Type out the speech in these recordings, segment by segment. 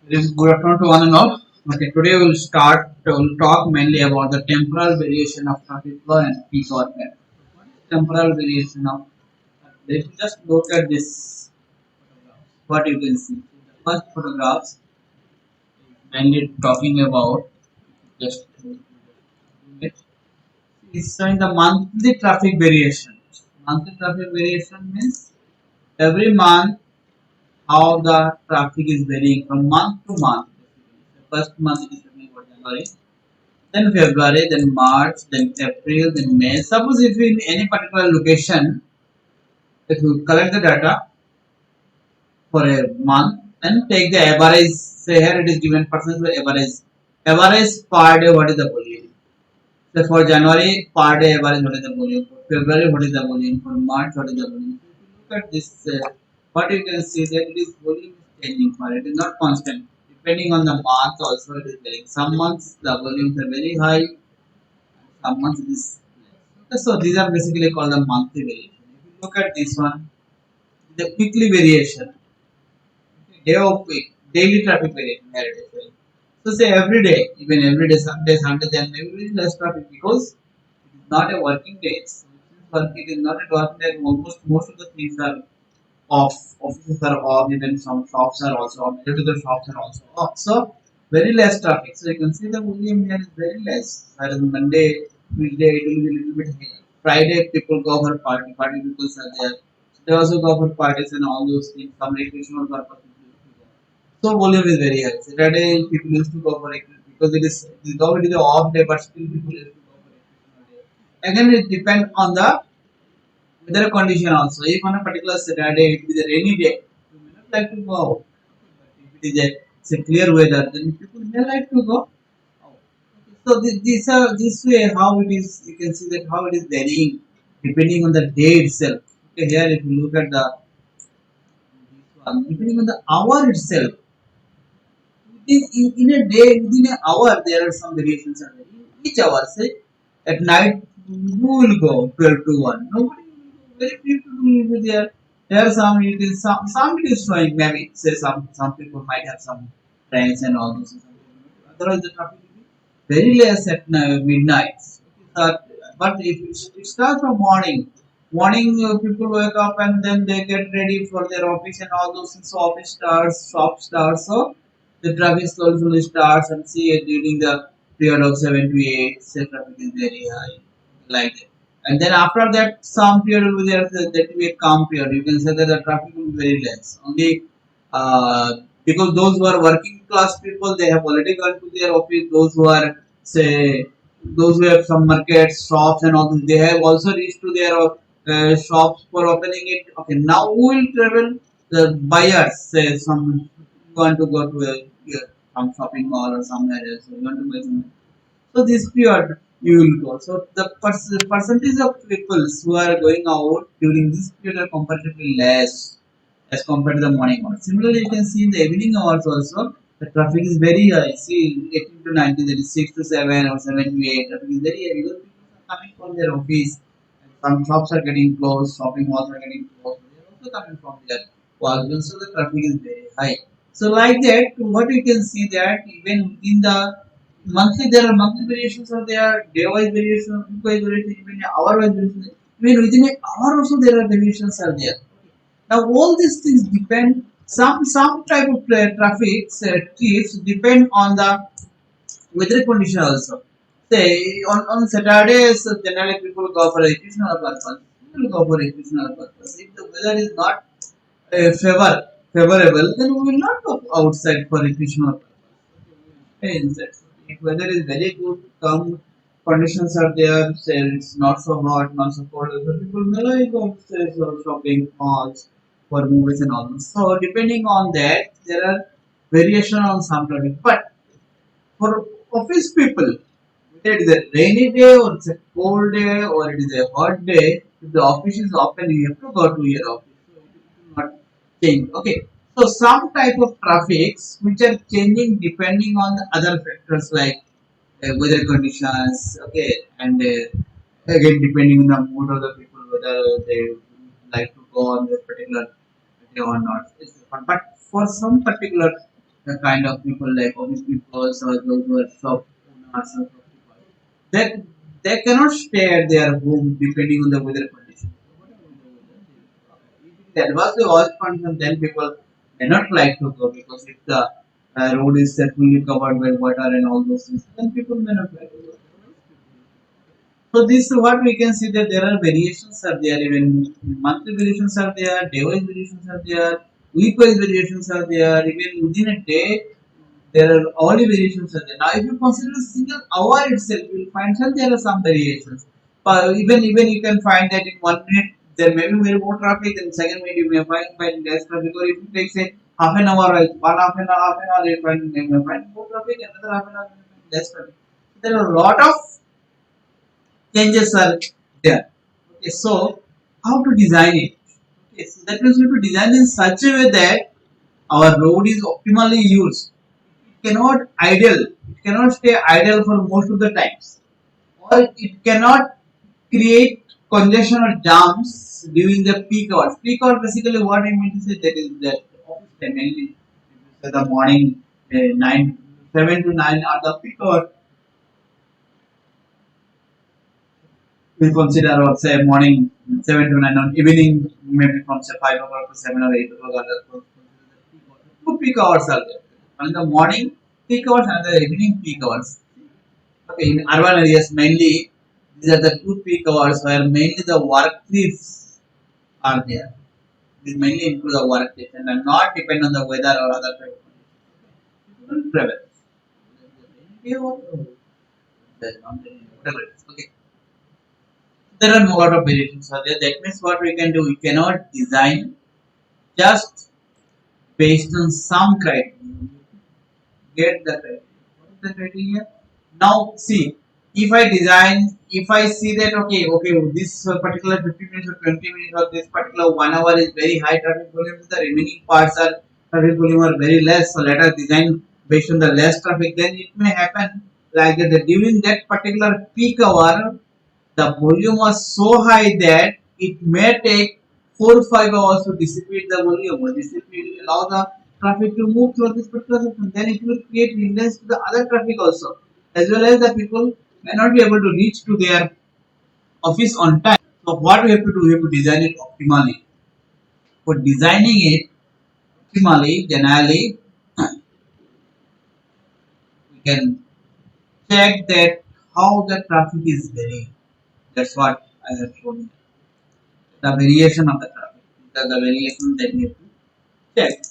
Good afternoon to one and all. Okay, today we'll talk mainly about the temporal variation of traffic flow and peak or peak. Temporal variation of let's just look at this what you can see. The first photographs mainly talking about just it is showing the monthly traffic variation. Monthly traffic variation means every month how the traffic is varying from month to month. First month it is talking about January, then February, then March, then April, then May. Suppose if in any particular location, if you collect the data for a month and take the average, say here it is given percentage average. Average per day, what is the volume? So for January, per day average, what is the volume? For February, what is the volume? For March, what is the volume? If you look at this, what you can see that it is volume is changing for it is not constant. Depending on the month, also it is varying. Some months the volumes are very high, some months it is less. So these are basically called the monthly variation. If you look at this one, the weekly variation, day of week, daily traffic variation, here it is showing. So say every day, even every day, Sunday, then maybe less traffic because it is not a working day. So it is not a working day. Almost most of the things are off. Offices are off. Even some shops are also off. Majority of the shops are also off. So very less traffic. So you can see the volume here is very less. Whereas Monday, midday, it will be a little bit higher. Friday, people go for party. Party people are there. They also go for parties and all those things. Some recreational purpose. So volume is very high. Saturday people used to go for it because it is already the off day, but still people used to go for it. Again, it depends on the weather condition also. If on a particular Saturday it is a rainy day, you may not like to go out. But if it is a say, clear weather, then people may like to go out. So these are this way how it is. You can see that how it is varying depending on the day itself. Okay, here if you look at the this one, depending on the hour itself. In a day, within an hour, there are some variations. Are there. In each hour, say at night, who will go 12 to 1? Nobody will go. Very few people will be there. There are some, some it is showing, maybe, say some people might have some trains and all this. Otherwise, the traffic will be very less at midnight. Uh, but if it starts from morning people wake up and then they get ready for their office and all those things. So office starts, shop starts. So the traffic slowly starts and see it during the period of 7 to 8, say traffic is very high, like that. And then after that, some period will be there, that will be a calm period. You can say that the traffic will be very less. Only because those who are working class people, they have already gone to their office. Those who are, say, those who have some markets, shops, and all, they have also reached to their shops for opening it. Okay, now who will travel? The buyers, say, some want to go to some shopping mall or somewhere else. You want to buy something. So this period you will go. So the percentage of people who are going out during this period are comparatively less as compared to the morning hours. Similarly, you can see in the evening hours also the traffic is very high. See 18 to 19, that is 6 to 7 or 7 to 8. Traffic is very high because people are coming from their office. And some shops are getting closed, shopping malls are getting closed. They are also coming from their work. So the traffic is very high. So like that, what you can see that even within the monthly there are monthly variations or there are day wise variations, week wise variations, even hour wise variations. Even within an hour also there are variations are there. Now all these things depend some type of traffic trips depend on the weather condition also. Say on Saturdays generally people go for recreational purpose. People go for recreational purpose. If the weather is not favorable, then we will not go outside for recreational purpose. Stay inside. If weather is very good, calm conditions are there, say it's not so hot, not so cold, so people may like go outside for shopping malls for movies and all. So depending on that, there are variation on some traffic. But for office people, whether it is a rainy day or it's a cold day or it is a hot day, if the office is open, you have to go to your office. So it will not change. Okay. So some type of traffics which are changing depending on the other factors like weather conditions. Okay, and again depending on the mood of the people whether they like to go on the particular day or not. It's different. But for some particular the kind of people like office people or those who are shop owners or shop people, that they cannot stay at their home depending on the weather conditions. If it is adversely oil condition, then people may not like to go because if the road is fully covered by water and all those things, then people may not like to go. So this is what we can see that there are variations are there, even monthly variations are there, day-wise variations are there, week-wise variations are there, even within a day there are hourly variations are there. Now if you consider a single hour itself, you will find that there are some variations. But even you can find that in 1 minute there may be very more traffic, and second minute you may find less traffic, or if you take say half an hour, right, one half an hour you may find more traffic, another half an hour you may find less traffic. There are a lot of changes are there. Okay, so how to design it? Okay, so that means we have to design in such a way that our road is optimally used. It cannot idle. It cannot stay idle for most of the times, or it cannot create congestion or jams during the peak hours. Peak hour basically what I mean to say that is that office time mainly the morning 7 to 9 are the peak hour. We consider or say morning 7 to 9 on evening maybe from say 5 o'clock to 7 or 8 o'clock are the two peak hours are there. One the morning peak hours and the evening peak hours. Okay, in urban areas mainly these are the two peak hours where mainly the work trips are there. This mainly include the work trips and are not depend on the weather or other type of conditions. Travel. Whatever it is. Okay. There are a lot of variations are there. That means what we can do, we cannot design just based on some criteria. Get the criteria. What is the criteria? Now see, if I design, if I see that okay, this particular 15 minutes or 20 minutes or this particular 1 hour is very high traffic volume, the remaining parts are traffic volume are very less. So let us design based on the less traffic. Then it may happen like that during that particular peak hour the volume was so high that it may take 4 or 5 hours to dissipate the volume or dissipate allow the traffic to move through this particular section. Then it will create hindrance to the other traffic also, as well as the people may not be able to reach to their office on time. So what we have to do, we have to design it optimally. For designing it optimally, generally we can check that how the traffic is varying. That's what I have shown you. The variation of the traffic. The variation that we have to check.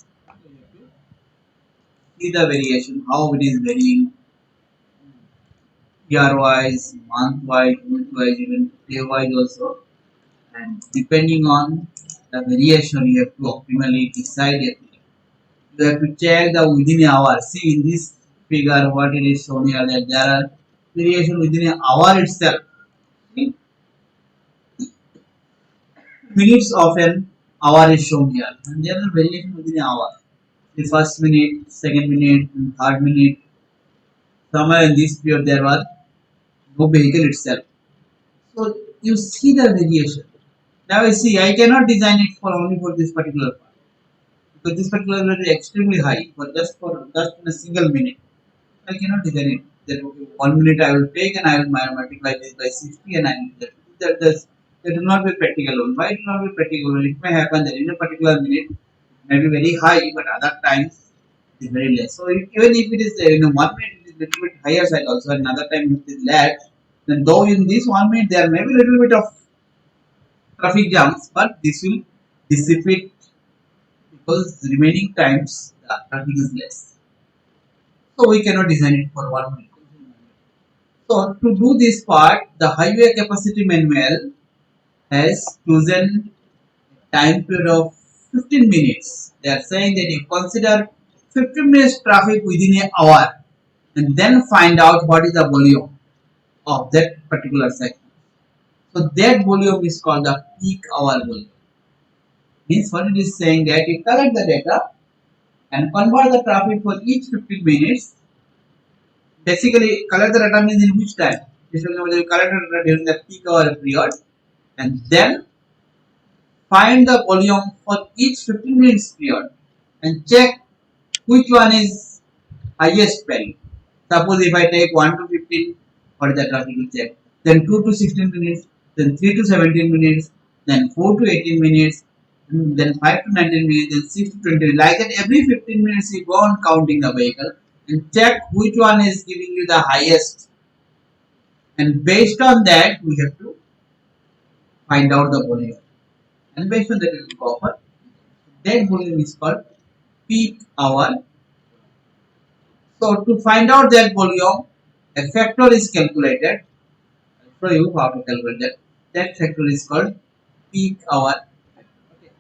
See the variation, how it is varying year wise, month wise, week wise, even day wise also. And depending on the variation, you have to optimally decide it. You have to check the within an hour. See in this figure what it is shown here that there are variation within an hour itself. See, minutes of an hour is shown here, and there are variation within an hour. The first minute, second minute, and third minute. Somewhere in this period there was no vehicle itself. So you see the variation. Now I see I cannot design it for only for this particular part because this particular part is extremely high for just in a single minute. I cannot design it. That okay, 1 minute I will take and I will multiply this by 60 and I will that will not be practical. Why it will not be practical? It may happen that in a particular minute it may be very high, but other times it is very less. So even if it is in a 1 minute it is little bit higher side also, another time it is less. Then though in this 1 minute there may be little bit of traffic jams, but this will dissipate because the remaining times the traffic is less. So we cannot design it for 1 minute. So to do this part, the highway capacity manual has chosen time period of 15 minutes. They are saying that you consider 15 minutes traffic within an hour and then find out what is the volume of that particular section. So that volume is called the peak hour volume. Means what it is saying that you collect the data and convert the traffic for each 15 minutes. Basically, collect the data means in which time? Basically, you collect the data during the peak hour period and then find the volume for each 15 minutes period and check which one is highest value. Suppose if I take 1 to 15, what is the traffic will check? Then 2 to 16 minutes, then 3 to 17 minutes, then 4 to 18 minutes, then 5 to 19 minutes, then 6 to 20 minutes. Like that, every 15 minutes you go on counting the vehicle and check which one is giving you the highest. And based on that, we have to find out the volume. And based on that, we will go for that volume is called peak hour. So to find out that volume, a factor is calculated. I'll show you how to calculate that. That factor is called peak hour. Okay.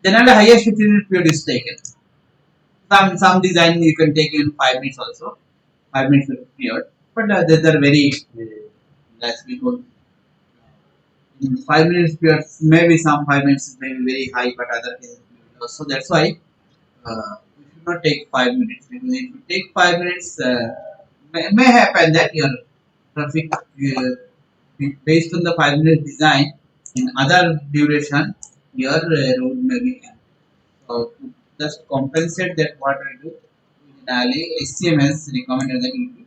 Then the highest 15-minute period is taken. Some design you can take in 5 minutes also, 5 minutes period. But these are very less because in 5 minutes period maybe some 5 minutes may be very high, but other cases may be low. So that's why we should not take 5 minutes, because if you take 5 minutes, may happen that your traffic based on the 5 minute design in other duration your road may be empty. So to just compensate that, what I do generally SCM has recommended that you do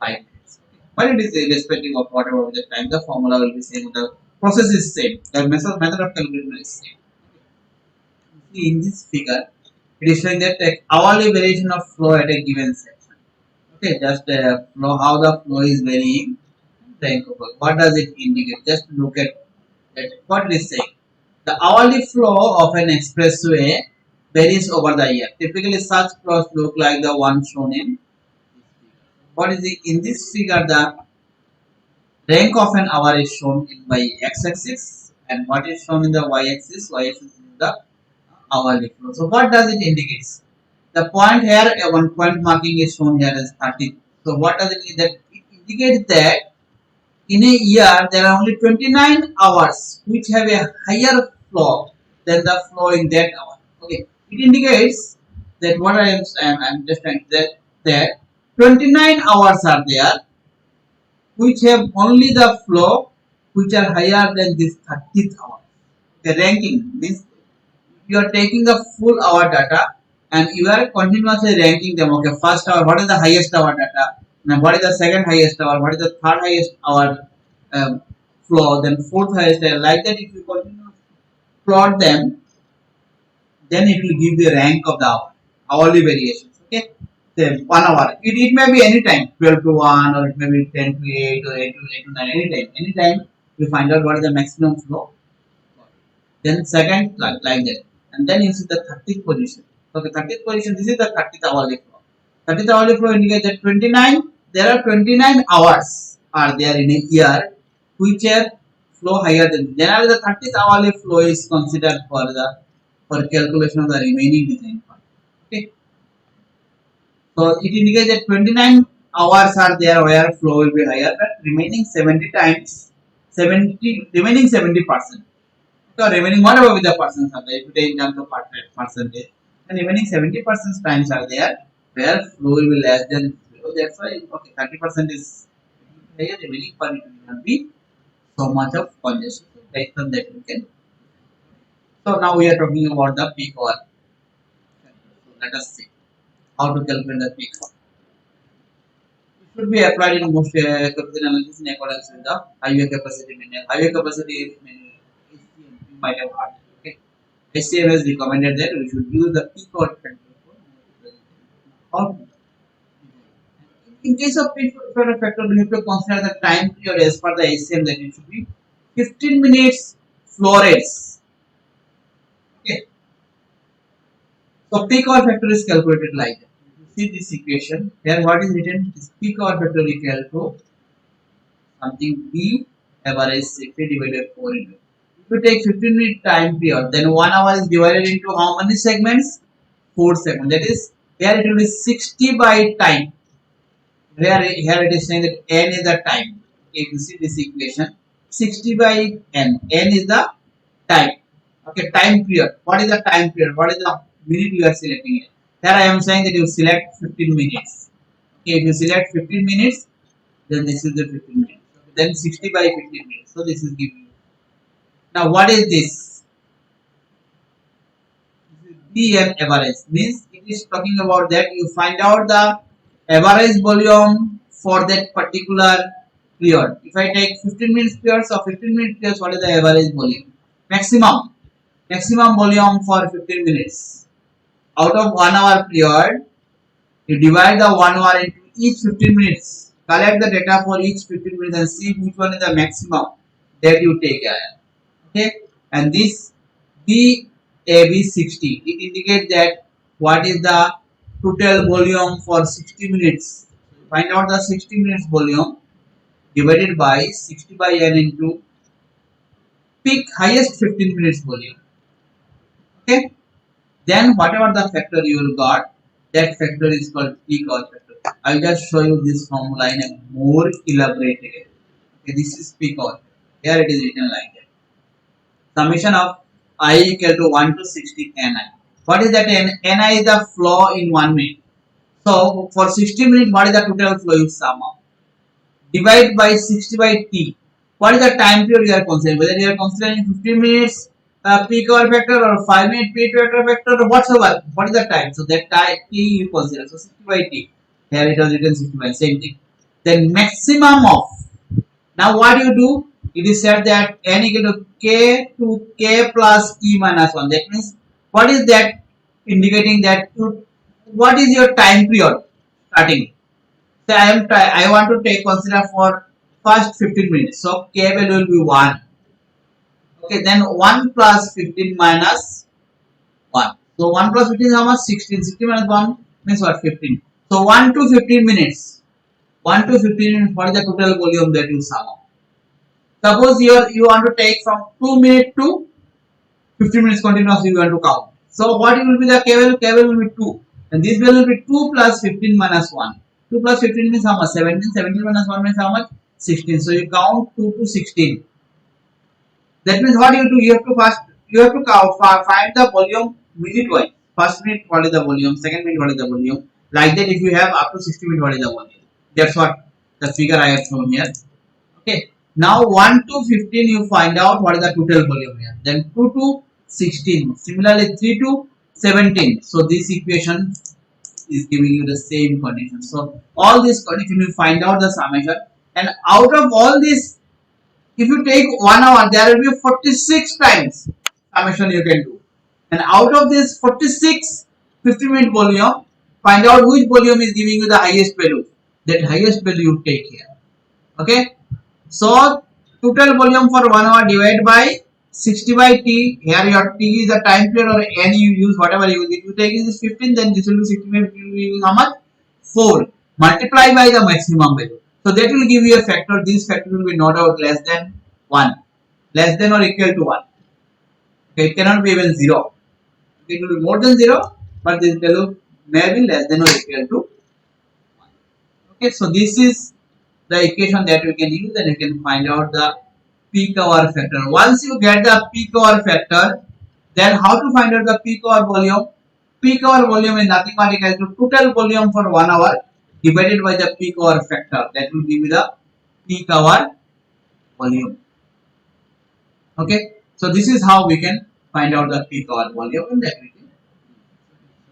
5 minutes. But it is irrespective of whatever the time, the formula will be same, the process is same, the method of calculation is same. See in this figure, it is showing that hourly variation of flow at a given section. Okay, just flow, how the flow is varying. What does it indicate? Just look at that. What it is saying. The hourly flow of an expressway varies over the year. Typically, such flows look like the one shown in. What is it in this figure? The rank of an hour is shown in by x-axis, and what is shown in the y-axis? Y-axis is the hourly flow. So what does it indicate? The point here, one point marking is shown here as 30. So what does it mean? That it indicates that in a year there are only 29 hours which have a higher flow than the flow in that hour. Okay, it indicates that what I'm just trying that 29 hours are there which have only the flow which are higher than this 30th hour. The ranking means you are taking the full hour data and you are continuously ranking them. Okay, first hour, what is the highest hour data? Now, what is the second highest hour? What is the third highest hour flow? Then fourth highest hour. Like that, if you continue to plot them, then it will give the rank of the hour, hourly variations. Okay, then 1 hour. It may be any time, 12 to 1, or it may be 10 to 8, or 8 to 9. Anytime you find out what is the maximum flow. Then second, like that, and then you see the 30th position. So the 30th position, this is the 30th hourly flow. 30th hourly flow indicates that 29. There are 29 hours are there in a year which are flow higher than. Generally, the 30th hourly flow is considered for calculation of the remaining design part. Okay, so it indicates that 29 hours are there where flow will be higher, but remaining 70 times 70 remaining 70%. So remaining whatever with the persons are there, if you take in terms of percentage, and remaining 70% times are there where flow will be less than 0. That's why okay, 30% is higher, remaining part it will not be so much of congestion. So based on that we can. So now we are talking about the peak hour. So let us see how to calculate the peak hour. It should be applied in most capacity analysis in accordance with the highway capacity manual. Highway capacity manual you might have heard. Okay. SCM has recommended that we should use the peak hour factor for how. In case of peak hour factor, we have to consider the time period as per the SCM, that it should be 15 minutes flow rates. Okay. So peak hour factor is calculated like that. You see this equation here. What is written? This peak hour factor equal to something P average 60 divided 4 into. If you take 15-minute time period, then 1 hour is divided into how many segments? 4 segments. That is, here it will be 60 by time. Here it is saying that n is the time. If you see this equation, 60 by n. N is the time. Okay, time period. What is the time period? What is the minute you are selecting it? Here I am saying that you select 15 minutes. Okay, if you select 15 minutes, then this is the 15 minutes. Then 60 by 15 minutes. So this is giving you. Now what is this? DM average means it is talking about that you find out the average volume for that particular period. If I take 15 minutes period, so 15 minutes period, what is the average volume? Maximum volume for 15 minutes. Out of 1 hour period, you divide the 1 hour into each 15 minutes. Collect the data for each 15 minutes and see which one is the maximum that you take. Okay, and this BAB60 it indicates that what is the total volume for 60 minutes. Find out the 60 minutes volume divided by 60 by n into peak highest 15 minutes volume. Okay, then whatever the factor you will got, that factor is called peak hour factor. I will just show you this formula in a more elaborated. Okay, this is peak hour. Here it is written like that. Summation of I equal to 1 to 60 Ni. What is that N? Ni is the flow in 1 minute. So for 60 minutes, what is the total flow you sum up? Divide by 60 by T. What is the time period you are considering? Whether you are considering 15 minutes peak hour factor or 5 minute peak hour factor or whatsoever. What is the time? So that time T you consider. So 60 by T. Here it was written 60 by same thing. Then maximum of. Now what you do? It is said that n equal to k plus e minus 1. That means what is that indicating that what is your time period starting? So I want to take consider for first 15 minutes. So k value will be 1. Okay, then 1 plus 15 minus 1. So 1 plus 15 is how much? 16. 16 minus 1 means what? 15. So 1 to 15 minutes. 1 to 15 minutes, what is the total volume that you sum up? Suppose you want to take from 2 minutes to 15 minutes continuously you want to count. So what will be the k value? K value will be 2. And this value will be 2 plus 15 minus 1. 2 plus 15 means how much? 17. 17 minus 1 means how much? 16. So you count 2 to 16. That means what you do? You have to count, find the volume minute wise. First minute what is the volume? Second minute what is the volume? Like that if you have up to 60 minutes what is the volume? That's what the figure I have shown here. Okay. Now 1 to 15 you find out what is the total volume here. Then 2 to 16. Similarly 3 to 17. So this equation is giving you the same condition. So all these conditions you find out the summation, and out of all this, if you take 1 hour, there will be 46 times summation you can do. And out of this 46 50-minute volume, find out which volume is giving you the highest value. That highest value you take here. Okay. So total volume for 1 hour divided by 60 by T. Here your T is the time period or N you use, whatever you use. If you take this 15, then this will be 60 minutes. You will use how much? 4. Multiply by the maximum value. So that will give you a factor. This factor will be not out less than 1. Less than or equal to 1. Okay, it cannot be even 0. It will be more than 0, but this value may be less than or equal to 1. Okay, so this is the equation that we can use, and you can find out the peak hour factor. Once you get the peak hour factor, then how to find out the peak hour volume? Peak hour volume is nothing but equal to total volume for 1 hour divided by the peak hour factor. That will give you the peak hour volume. Okay, so this is how we can find out the peak hour volume, and that we can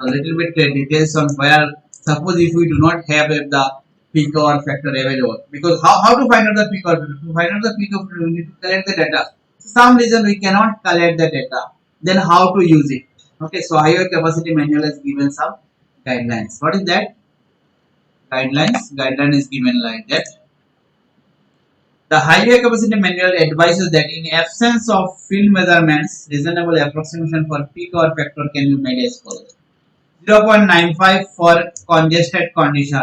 a little bit details on where, suppose if we do not have the peak hour factor available, because how to find out the peak hour factor? To find out the peak hour factor, we need to collect the data. For some reason we cannot collect the data, then how to use it? Okay, so highway capacity manual has given some guidelines. What is that? Guideline is given like that. The highway capacity manual advises that in absence of field measurements, reasonable approximation for peak hour factor can be made as follows: 0.95 for congested condition.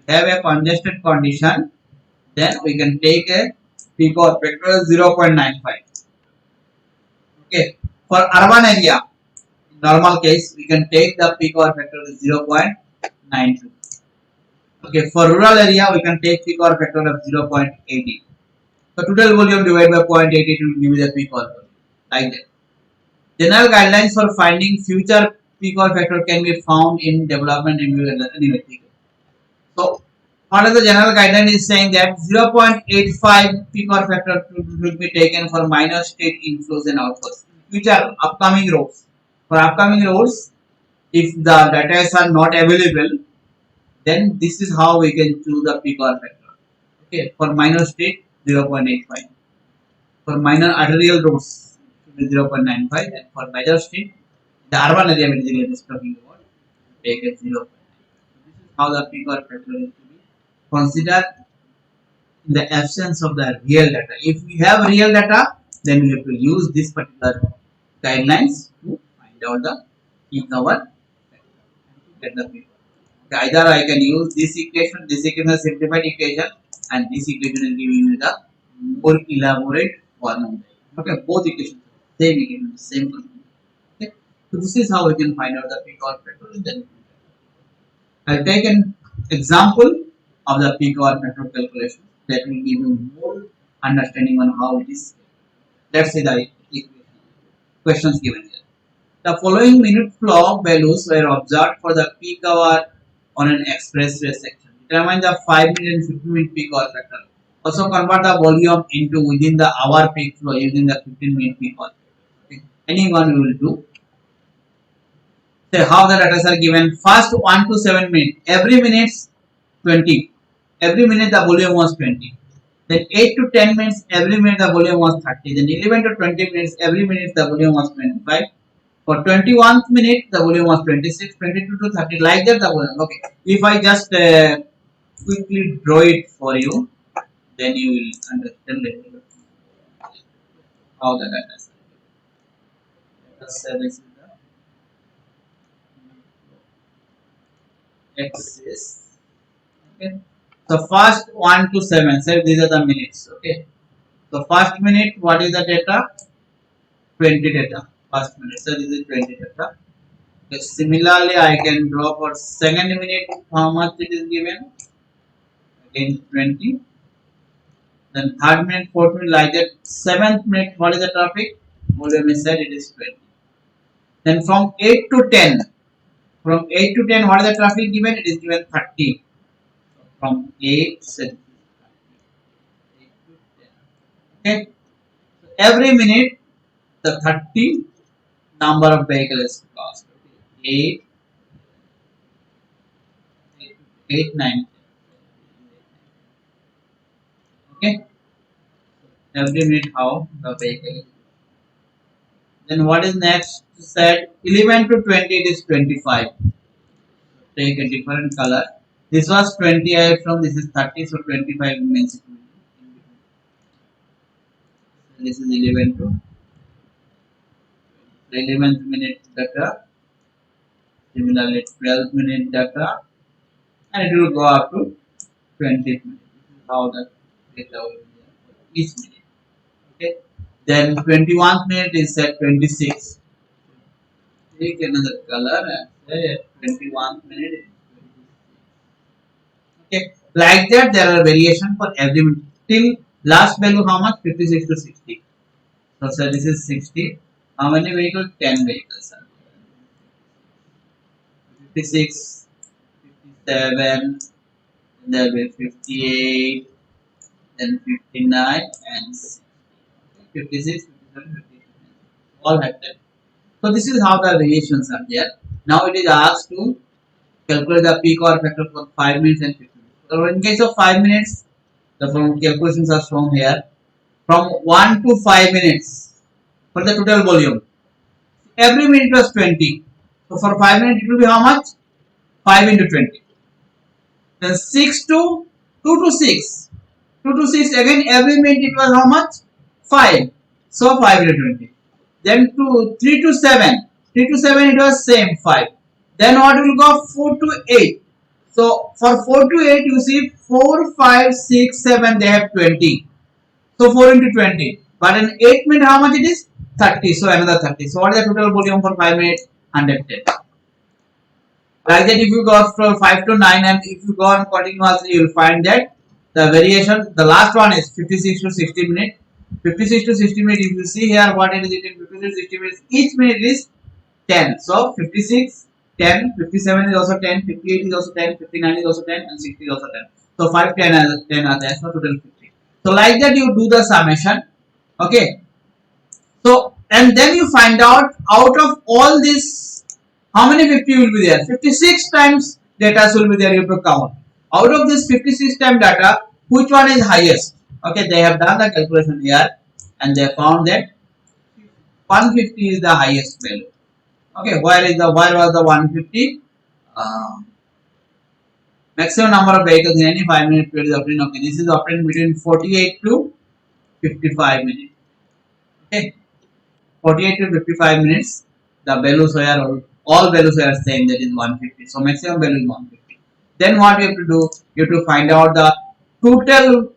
Have a congested condition, then we can take a peak hour factor 0.95. Okay, for urban area, in normal case, we can take the peak hour factor 0.92. Okay, for rural area, we can take peak hour factor of 0.80. So total volume divided by 0.88 will give you the peak hour volume, like that. General guidelines for finding future peak hour factor can be found in development review and investigation. So, what is the general guideline is saying that 0.85 peak hour factor will be taken for minor state inflows and outflows. Future upcoming rows. For upcoming rows, if the data are not available, then this is how we can choose the peak hour factor. Okay, for minor street 0.85, for minor arterial roads it will be 0.95, and for major street, the urban area basically it is talking about, take it 0.9. This is how the peak hour factor is to be considered in the absence of the real data. If we have real data, then we have to use this particular guidelines to find out the peak hour factor and to get the peak hour. Okay, either I can use this equation is simplified equation, and this equation is giving me the more elaborate one. Okay, both equations, same equation, same concept. Okay, so this is how we can find out the peak hour factor. Then I'll take an example of the peak hour factor calculation that will give you more understanding on how it is. Let's see the equation. Questions given here. The following minute flow values were observed for the peak hour on an expressway section. Determine the 5-minute and 15-minute peak hour factor. Also convert the volume into within the hour peak flow using the 15-minute peak hour. Okay. Anyone will do. Say how the data are given. First 1 to 7 minutes. Every minute 20. Every minute the volume was 20. Then 8 to 10 minutes. Every minute the volume was 30. Then 11 to 20 minutes. Every minute the volume was 25. For 21st minute, the volume was 26, 22 to 30, like that the volume. Okay, if I just quickly draw it for you, then you will understand later how the data is. This is the axis. Okay, so first 1 to 7, so these are the minutes. Okay, so first minute, what is the data? 20 data. First minute, so this is 20 data. Okay, similarly, I can draw for second minute how much it is given. Again 20. Then third minute, fourth minute, like that. Seventh minute, what is the traffic? Volume is said it is 20. Then from 8 to 10. From 8 to 10, what is the traffic given? It is given 30. From 8, to 10. Okay. So every minute, the 30 number of vehicles passed. 8, 9. Okay. Every minute how the vehicle is. Then what is next? Said 11 to 20 it is 25. Take a different color. This was 20 I have shown, this is 30, so 25 means it will be. This is 11 to 11th minute data. Similarly 12th minute data, and it will go up to 20th minute. This is how the data will be for each minute. Okay. Then 21st minute is at 26. Take another color and say at 21st minute. Okay. Like that, there are variation for every minute. Till last value how much? 56 to 60. So sir, this is 60. How many vehicles? 10 vehicles. 56, 57, there will be 58, then 59 and 60. 56, 57, 58. All have 10. So this is how the variations are there. Now it is asked to calculate the peak hour factor for 5 minutes and 15 minutes. So in case of 5 minutes, the calculations are shown here. From 1 to 5 minutes for the total volume. Every minute was 20. So for 5 minutes it will be how much? 5 into 20. Then 6 to 2 to 6. 2 to 6 again every minute it was how much? 5. So 5 into 20. Then 3 to 7. 3 to 7 it was same 5. Then what will go? 4 to 8. So for 4 to 8 you see 4, 5, 6, 7 they have 20. So 4 into 20. But in 8 minutes how much it is? 30. So another 30. So what is the total volume for 5 minutes? 110. Like that, if you go from 5 to 9 and if you go on continuously, you will find that the variation, the last one is 56 to 60 minutes. 56 to 60 minutes, if you see here what it is in 56 to 60 minutes, each minute is 10. So 56, 10, 57 is also 10, 58 is also 10, 59 is also 10, and 60 is also 10. So 5, 10 are there, so total 50. So like that you do the summation. Okay. So and then you find out of all this how many 50 will be there. 56 times data will be there. You have to count out of this 56 time data which one is highest. Okay, they have done the calculation here and they found that 150 is the highest value. Okay, where was the 150? Maximum number of vehicles in any 5-minute period is obtained. Okay, this is obtained between 48 to 55 minutes. Okay, 48 to 55 minutes. The values were all values are same, that is 150. So maximum value is 150. Then what you have to do? You have to find out the total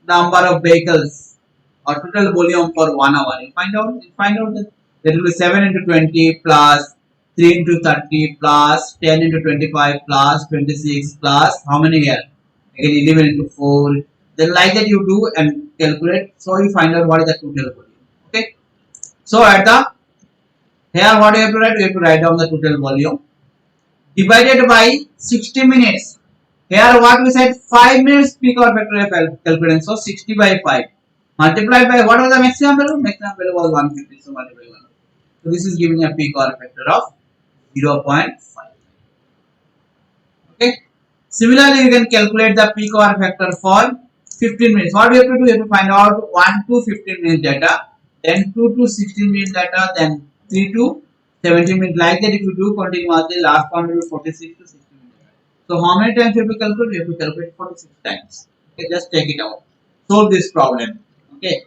number of vehicles or total volume for 1 hour. You find out that will be 7 into 20 plus 3 into 30 plus 10 into 25 plus 26 plus how many here? Again 11 into 4. Then like that you do and calculate. So you find out what is the total volume. Okay. So at the here what you have to write? You have to write down the total volume divided by 60 minutes. Here what we said 5 minutes peak hour factor calculating. So 60 by 5 multiplied by what was the maximum value? Maximum value was 150. So multiplied by 150. So this is giving a peak hour factor of 0.5. Okay. Similarly, you can calculate the peak hour factor for 15 minutes. What you have to do? You have to find out 1 to 15 minutes data, then 2 to 16 minutes data, then 3 to 17 minutes. Like that, if you do continuously, last one will be 46 to 60 minutes. So, how many times you have to calculate? You have to calculate 46 times. Okay, just take it out. Solve this problem. Okay.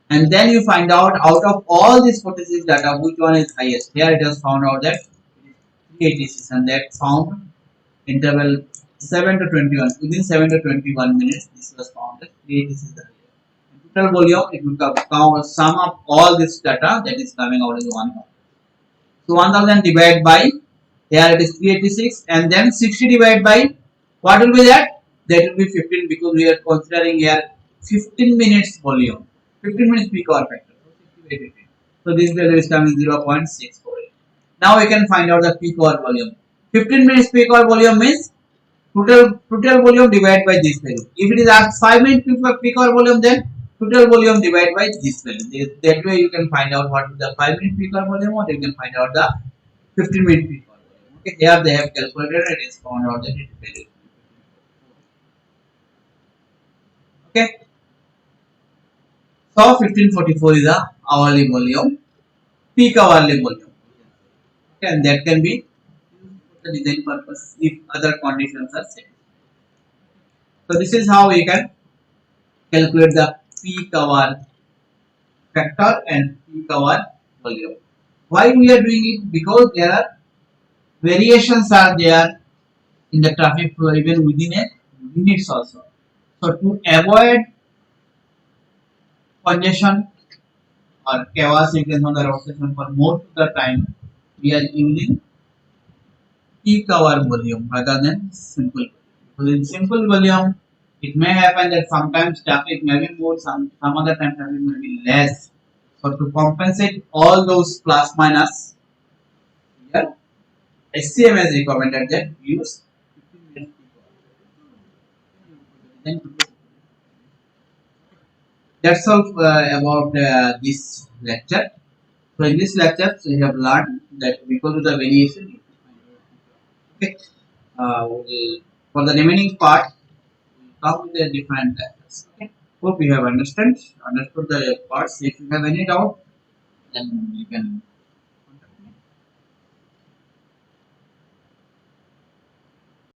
And then you find out of all these 46 data, which one is highest. Here it has found out that 386 and that found interval 7 to 21. Within 7 to 21 minutes, this was found that 386 is the highest. Total volume, if you count sum up all this data, that is coming out as 1000. So 1000 divided by, here it is 386 and then 60 divided by, what will be that? That will be 15 because we are considering here 15 minutes volume. 15 minutes peak hour factor. So this value is coming 0.648. Now we can find out the peak hour volume. 15 minutes peak hour volume means total volume divided by this value. If it is at 5 minutes peak hour volume, then total volume divided by this value. That way you can find out what is the 5 minute peak hour volume, or you can find out the 15 minute peak hour volume. Okay, here they have calculated and it is found out that it value. Okay. So 1544 is the hourly volume, peak hourly volume. Okay, and that can be used for the design purpose if other conditions are set. So this is how we can calculate the peak hour factor and peak hour volume. Why we are doing it? Because there are variations are there in the traffic flow even within a minutes also. So to avoid congestion or chaos in case of the road section for most of the time, we are using peak hour volume rather than simple. So in simple volume, it may happen that sometimes traffic may be more, some other time traffic may be less. So to compensate all those plus minus, here SCM has recommended that we use 15 minutes peak hour. That's all about this lecture. So in this lecture, we have learned that because of the variation, okay, for the remaining part, we come with the different lectures. Okay, hope you have understood the parts. If you have any doubt, then you can